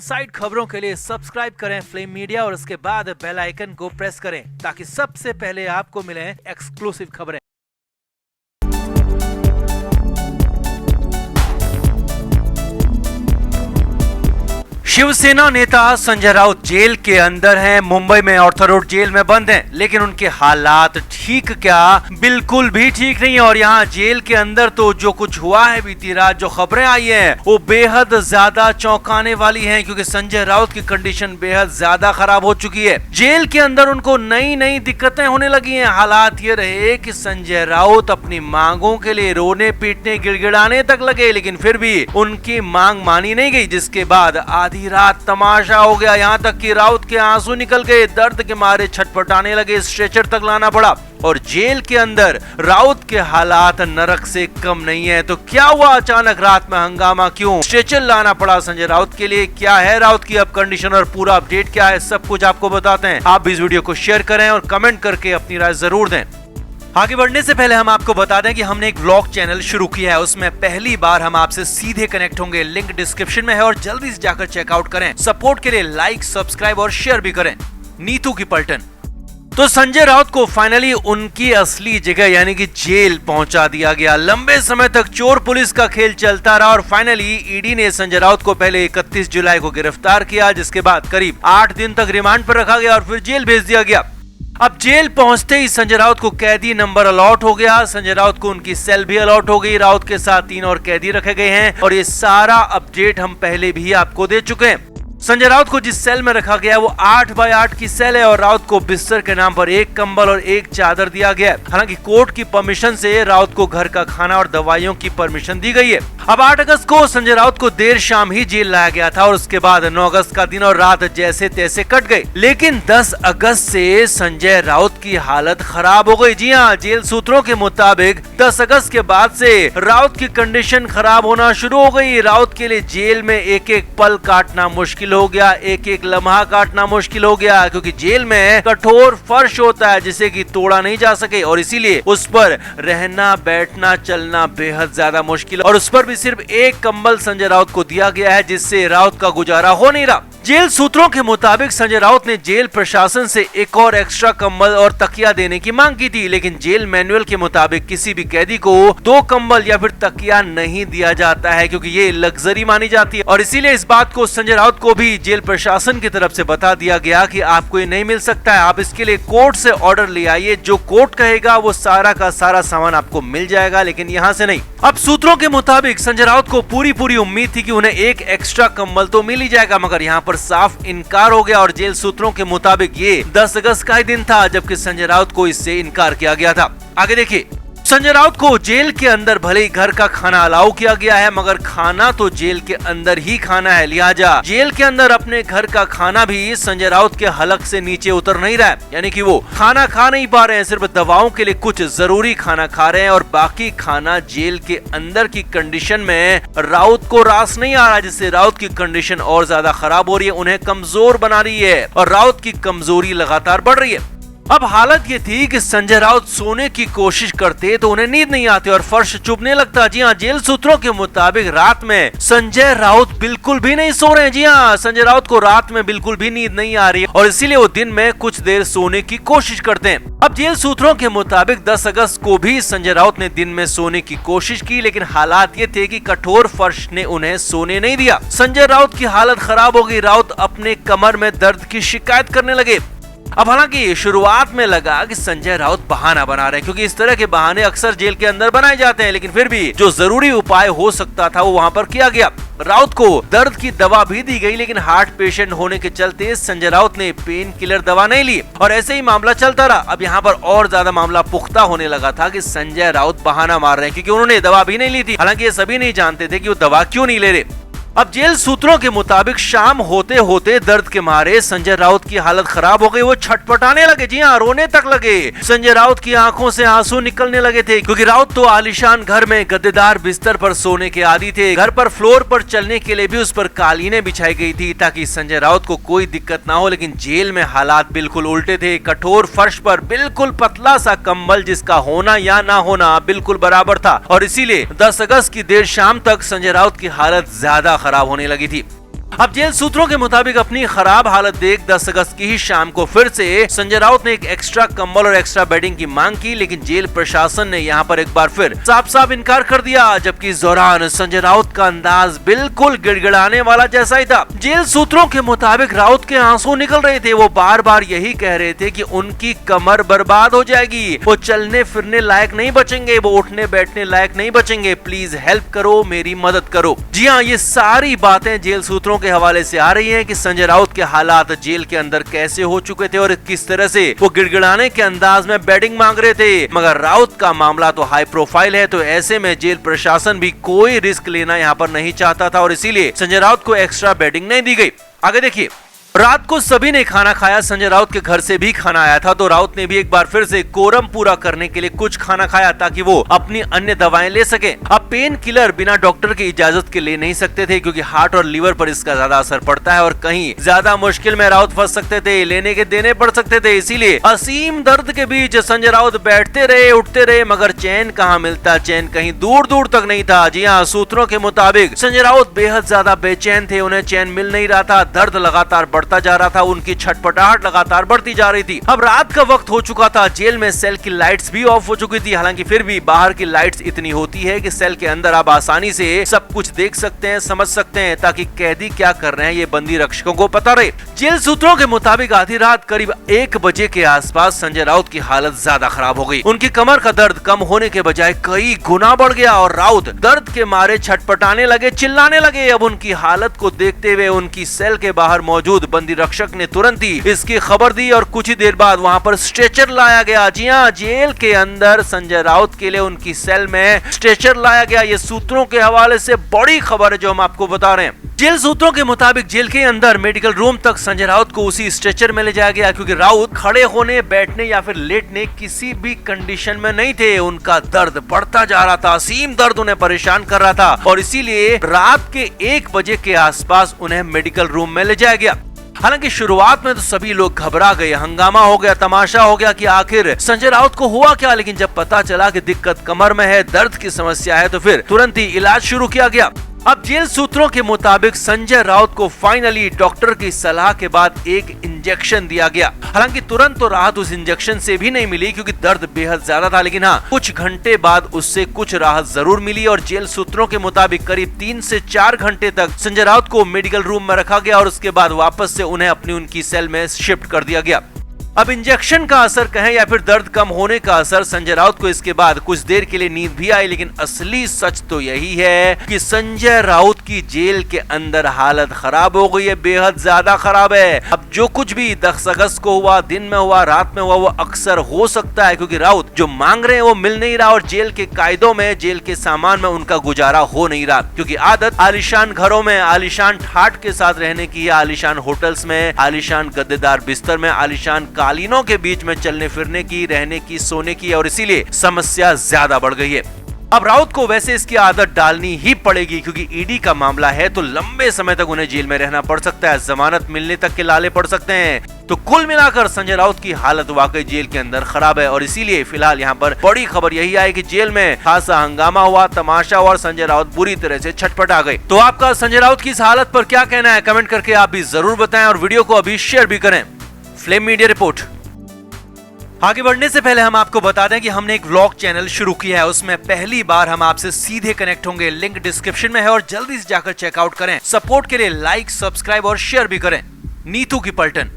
Side खबरों के लिए सब्सक्राइब करें फ्लेम मीडिया और उसके बाद बेल आइकन को प्रेस करें ताकि सबसे पहले आपको मिले एक्सक्लूसिव खबरें। शिवसेना नेता संजय राउत जेल के अंदर हैं, मुंबई में ऑर्थर रोड जेल में बंद हैं, लेकिन उनके हालात ठीक क्या, बिल्कुल भी ठीक नहीं है। और यहाँ जेल के अंदर तो जो कुछ हुआ है बीती रात, जो खबरें आई हैं, वो बेहद ज्यादा चौंकाने वाली हैं, क्योंकि संजय राउत की कंडीशन बेहद ज्यादा खराब हो चुकी है। जेल के अंदर उनको नई नई दिक्कतें होने लगी हैं। हालात ये रहे कि संजय राउत अपनी मांगों के लिए रोने पीटने गिड़गिड़ाने तक लगे, लेकिन फिर भी उनकी मांग मानी नहीं गई, जिसके बाद आधी रात तमाशा हो गया। यहाँ तक कि राउत के आंसू निकल गए, दर्द के मारे छटपटाने लगे, स्ट्रेचर तक लाना पड़ा। और जेल के अंदर राउत के हालात नरक से कम नहीं है। तो क्या हुआ अचानक रात में हंगामा, क्यों स्ट्रेचर लाना पड़ा संजय राउत के लिए, क्या है राउत की अब कंडीशन और पूरा अपडेट क्या है, सब कुछ आपको बताते हैं। आप भी इस वीडियो को शेयर करें और कमेंट करके अपनी राय जरूर दें। आगे बढ़ने से पहले हम आपको बता दें कि हमने एक व्लॉग चैनल शुरू किया है, उसमें पहली बार हम आपसे सीधे कनेक्ट होंगे। लिंक डिस्क्रिप्शन में है और जल्दी से जाकर चेकआउट करें। सपोर्ट के लिए लाइक, सब्सक्राइब और शेयर भी करें। नीतू की पलटन। तो संजय राउत को फाइनली उनकी असली जगह यानी कि जेल पहुंचा दिया गया। लंबे समय तक चोर पुलिस का खेल चलता रहा और फाइनली ईडी ने संजय राउत को पहले 31 जुलाई को गिरफ्तार किया, जिसके बाद करीब 8 दिन तक रिमांड पर रखा गया और फिर जेल भेज दिया गया। अब जेल पहुंचते ही संजय राउत को कैदी नंबर अलॉट हो गया। संजय राउत को उनकी सेल भी अलॉट हो गई। राउत के साथ 3 और कैदी रखे गए हैं और ये सारा अपडेट हम पहले भी आपको दे चुके हैं। संजय राउत को जिस सेल में रखा गया वो 8x8 की सेल है और राउत को बिस्तर के नाम पर 1 कंबल और 1 चादर दिया गया है। हालांकि कोर्ट की परमिशन से राउत को घर का खाना और दवाइयों की परमिशन दी गई है। अब 8 अगस्त को संजय राउत को देर शाम ही जेल लाया गया था और उसके बाद 9 अगस्त का दिन और रात जैसे तैसे कट गए, लेकिन 10 अगस्त से संजय राउत की हालत खराब हो गई। जी हाँ, जेल सूत्रों के मुताबिक 10 अगस्त के बाद से राउत की कंडीशन खराब होना शुरू हो गई। राउत के लिए जेल में एक एक पल काटना मुश्किल हो गया, एक एक लम्हा काटना मुश्किल हो गया, क्योंकि जेल में कठोर फर्श होता है जिसे कि तोड़ा नहीं जा सके और इसीलिए उस पर रहना बैठना चलना बेहद ज्यादा मुश्किल। और उस पर भी सिर्फ 1 कंबल संजय राउत को दिया गया है, जिससे राउत का गुजारा हो नहीं रहा। जेल सूत्रों के मुताबिक संजय राउत ने जेल प्रशासन से एक और एक्स्ट्रा कंबल और तकिया देने की मांग की थी, लेकिन जेल मैनुअल के मुताबिक किसी भी कैदी को 2 कंबल या फिर तकिया नहीं दिया जाता है, क्योंकि ये लग्जरी मानी जाती है। और इसीलिए इस बात को संजय राउत को भी जेल प्रशासन की तरफ से बता दिया गया कि आपको ये नहीं मिल सकता है, आप इसके लिए कोर्ट से ऑर्डर ले आइए, जो कोर्ट कहेगा वो सारा का सारा सामान आपको मिल जाएगा, लेकिन यहाँ से नहीं। अब सूत्रों के मुताबिक संजय राउत को पूरी उम्मीद थी कि उन्हें 1 एक्स्ट्रा कंबल तो मिल ही जाएगा, मगर यहाँ पर साफ इनकार हो गया और जेल सूत्रों के मुताबिक ये 10 अगस्त का ही दिन था जबकि संजय राउत को इससे इनकार किया गया था। आगे देखिए, संजय राउत को जेल के अंदर भले ही घर का खाना अलाउ किया गया है, मगर खाना तो जेल के अंदर ही खाना है, लिहाजा जेल के अंदर अपने घर का खाना भी संजय राउत के हलक से नीचे उतर नहीं रहा है। यानी कि वो खाना खा नहीं पा रहे हैं, सिर्फ दवाओं के लिए कुछ जरूरी खाना खा रहे हैं और बाकी खाना जेल के अंदर की कंडीशन में राउत को रास नहीं आ रहा, जिससे राउत की कंडीशन और ज्यादा खराब हो रही है, उन्हें कमजोर बना रही है और राउत की कमजोरी लगातार बढ़ रही है। अब हालत ये थी कि संजय राउत सोने की कोशिश करते तो उन्हें नींद नहीं आती और फर्श चुभने लगता। जी हाँ, जेल सूत्रों के मुताबिक रात में संजय राउत बिल्कुल भी नहीं सो रहे हैं। जी हाँ, संजय राउत को रात में बिल्कुल भी नींद नहीं आ रही और इसीलिए वो दिन में कुछ देर सोने की कोशिश करते हैं। अब जेल सूत्रों के मुताबिक 10 अगस्त को भी संजय राउत ने दिन में सोने की कोशिश की, लेकिन हालात ये थे कि कठोर फर्श ने उन्हें सोने नहीं दिया। संजय राउत की हालत खराब हो गई। राउत अपने कमर में दर्द की शिकायत करने लगे। अब हालांकि शुरुआत में लगा कि संजय राउत बहाना बना रहे हैं, क्योंकि इस तरह के बहाने अक्सर जेल के अंदर बनाए जाते हैं, लेकिन फिर भी जो जरूरी उपाय हो सकता था वो वहां पर किया गया। राउत को दर्द की दवा भी दी गई, लेकिन हार्ट पेशेंट होने के चलते संजय राउत ने पेन किलर दवा नहीं ली और ऐसे ही मामला चलता रहा। अब यहाँ पर और ज्यादा मामला पुख्ता होने लगा था कि संजय राउत बहाना मार रहे हैं, क्योंकि उन्होंने दवा भी नहीं ली थी। हालांकि ये सभी नहीं जानते थे कि वो दवा क्यों नहीं ले रहे। अब जेल सूत्रों के मुताबिक शाम होते होते दर्द के मारे संजय राउत की हालत खराब हो गई, वो छटपटाने लगे। जी हाँ, रोने तक लगे। संजय राउत की आंखों से आंसू निकलने लगे थे, क्योंकि राउत तो आलीशान घर में गद्देदार बिस्तर पर सोने के आदी थे। घर पर फ्लोर पर चलने के लिए भी उस पर कालीनें बिछाई गई थी ताकि संजय राउत को कोई दिक्कत ना हो, लेकिन जेल में हालात बिल्कुल उल्टे थे। कठोर फर्श पर बिल्कुल पतला सा कंबल, जिसका होना या ना होना बिल्कुल बराबर था और इसीलिए 10 अगस्त की देर शाम तक संजय राउत की हालत ज्यादा खराब होने लगी थी। अब जेल सूत्रों के मुताबिक अपनी खराब हालत देख 10 अगस्त की ही शाम को फिर से संजय राउत ने एक एक्स्ट्रा कंबल और एक्स्ट्रा बेडिंग की मांग की, लेकिन जेल प्रशासन ने यहाँ पर एक बार फिर साफ साफ इनकार कर दिया। जबकि इस दौरान संजय राउत का अंदाज बिल्कुल गिड़गिड़ाने वाला जैसा ही था। जेल सूत्रों के मुताबिक राउत के आंसू निकल रहे थे। वो बार बार यही कह रहे थे कि उनकी कमर बर्बाद हो जाएगी, वो चलने फिरने लायक नहीं बचेंगे, वो उठने बैठने लायक नहीं बचेंगे, प्लीज हेल्प करो, मेरी मदद करो। जी हाँ, ये सारी बातें जेल सूत्रों के हवाले से आ रही हैं कि संजय राउत के हालात जेल के अंदर कैसे हो चुके थे और किस तरह से वो गिड़गिड़ाने के अंदाज में बेडिंग मांग रहे थे। मगर राउत का मामला तो हाई प्रोफाइल है, तो ऐसे में जेल प्रशासन भी कोई रिस्क लेना यहाँ पर नहीं चाहता था और इसीलिए संजय राउत को एक्स्ट्रा बेडिंग नहीं दी गई। आगे देखिए, रात को सभी ने खाना खाया। संजय राउत के घर से भी खाना आया था, तो राउत ने भी एक बार फिर से कोरम पूरा करने के लिए कुछ खाना खाया ताकि वो अपनी अन्य दवाएं ले सके। अब पेन किलर बिना डॉक्टर की इजाजत के ले नहीं सकते थे, क्योंकि हार्ट और लीवर पर इसका ज्यादा असर पड़ता है और कहीं ज्यादा मुश्किल में राउत फंस सकते थे, लेने के देने पड़ सकते थे। इसीलिए असीम दर्द के बीच संजय राउत बैठते रहे, उठते रहे, मगर चैन कहाँ मिलता, चैन कहीं दूर दूर तक नहीं था। जी हाँ, सूत्रों के मुताबिक संजय राउत बेहद ज्यादा बेचैन थे, उन्हें चैन मिल नहीं रहा था, दर्द लगातार बढ़ता जा रहा था, उनकी छटपटाहट लगातार बढ़ती जा रही थी। अब रात का वक्त हो चुका था, जेल में सेल की लाइट्स भी ऑफ हो चुकी थी। हालांकि फिर भी बाहर की लाइट्स इतनी होती है कि सेल के अंदर आप आसानी से सब कुछ देख सकते हैं, समझ सकते हैं, ताकि कैदी क्या कर रहे हैं ये बंदी रक्षकों को पता रहे। जेल सूत्रों के मुताबिक आधी रात करीब 1 बजे के आसपास संजय राउत की हालत ज्यादा खराब हो गई। उनकी कमर का दर्द कम होने के बजाय कई गुना बढ़ गया और राउत दर्द के मारे छटपटाने लगे, चिल्लाने लगे। अब उनकी हालत को देखते हुए उनकी सेल के बाहर मौजूद बंदी रक्षक ने तुरंत ही इसकी खबर दी और कुछ ही देर बाद वहां पर स्ट्रेचर लाया गया। जी हां, जेल के अंदर संजय राउत के लिए उनकी सेल में स्ट्रेचर लाया गया। ये सूत्रों के हवाले से बड़ी खबर है जो हम आपको बता रहे हैं। जेल सूत्रों के मुताबिक जेल के अंदर मेडिकल रूम तक संजय राउत को उसी स्ट्रेचर में ले जाया गया, क्योंकि राउत खड़े होने, बैठने या फिर लेटने किसी भी कंडीशन में नहीं थे। उनका दर्द बढ़ता जा रहा था, असीम दर्द उन्हें परेशान कर रहा था और इसीलिए रात के 1 बजे के आसपास उन्हें मेडिकल रूम में ले जाया गया। हालांकि शुरुआत में तो सभी लोग घबरा गए, हंगामा हो गया, तमाशा हो गया कि आखिर संजय राउत को हुआ क्या। लेकिन जब पता चला कि दिक्कत कमर में है, दर्द की समस्या है, तो फिर तुरंत ही इलाज शुरू किया गया। अब जेल सूत्रों के मुताबिक संजय राउत को फाइनली डॉक्टर की सलाह के बाद एक इंजेक्शन दिया गया। हालांकि तुरंत तो राहत उस इंजेक्शन से भी नहीं मिली, क्योंकि दर्द बेहद ज्यादा था, लेकिन हाँ, कुछ घंटे बाद उससे कुछ राहत जरूर मिली और जेल सूत्रों के मुताबिक करीब 3 से 4 घंटे तक संजय राउत को मेडिकल रूम में रखा गया और उसके बाद वापस से उन्हें अपनी उनकी सेल में शिफ्ट कर दिया गया। अब इंजेक्शन का असर कहें या फिर दर्द कम होने का असर, संजय राउत को इसके बाद कुछ देर के लिए नींद भी आई, लेकिन असली सच तो यही है कि संजय राउत की जेल के अंदर हालत खराब हो गई है, बेहद ज्यादा खराब है। अब जो कुछ भी 10 अगस्त को हुआ, दिन में हुआ, रात में हुआ, वो अक्सर हो सकता है, क्योंकि राउत जो मांग रहे हैं वो मिल नहीं रहा और जेल के कायदों में, जेल के सामान में उनका गुजारा हो नहीं रहा, क्योंकि आदत आलिशान घरों में, आलिशान ठाट के साथ रहने की है, आलिशान होटल्स में, आलिशान गद्देदार बिस्तर में, आलिशान कालीनों के बीच में चलने फिरने की, रहने की, सोने की, और इसीलिए समस्या ज्यादा बढ़ गई है। अब राउत को वैसे इसकी आदत डालनी ही पड़ेगी, क्योंकि ईडी का मामला है, तो लंबे समय तक उन्हें जेल में रहना पड़ सकता है, जमानत मिलने तक के लाले पड़ सकते हैं। तो कुल मिलाकर संजय राउत की हालत वाकई जेल के अंदर खराब है और इसीलिए फिलहाल यहाँ पर बड़ी खबर यही आई कि जेल में खासा हंगामा हुआ, तमाशा हुआ और संजय राउत बुरी तरह से छटपटा गए। तो आपका संजय राउत की इस हालत पर क्या कहना है, कमेंट करके आप भी जरूर बताएं और वीडियो को अभी शेयर भी करें। Flame media report. आगे बढ़ने से पहले हम आपको बता दें कि हमने एक व्लॉग चैनल शुरू किया है, उसमें पहली बार हम आपसे सीधे कनेक्ट होंगे, लिंक डिस्क्रिप्शन में है और जल्दी से जाकर चेकआउट करें। सपोर्ट के लिए लाइक, सब्सक्राइब और शेयर भी करें। नीतू की पलटन।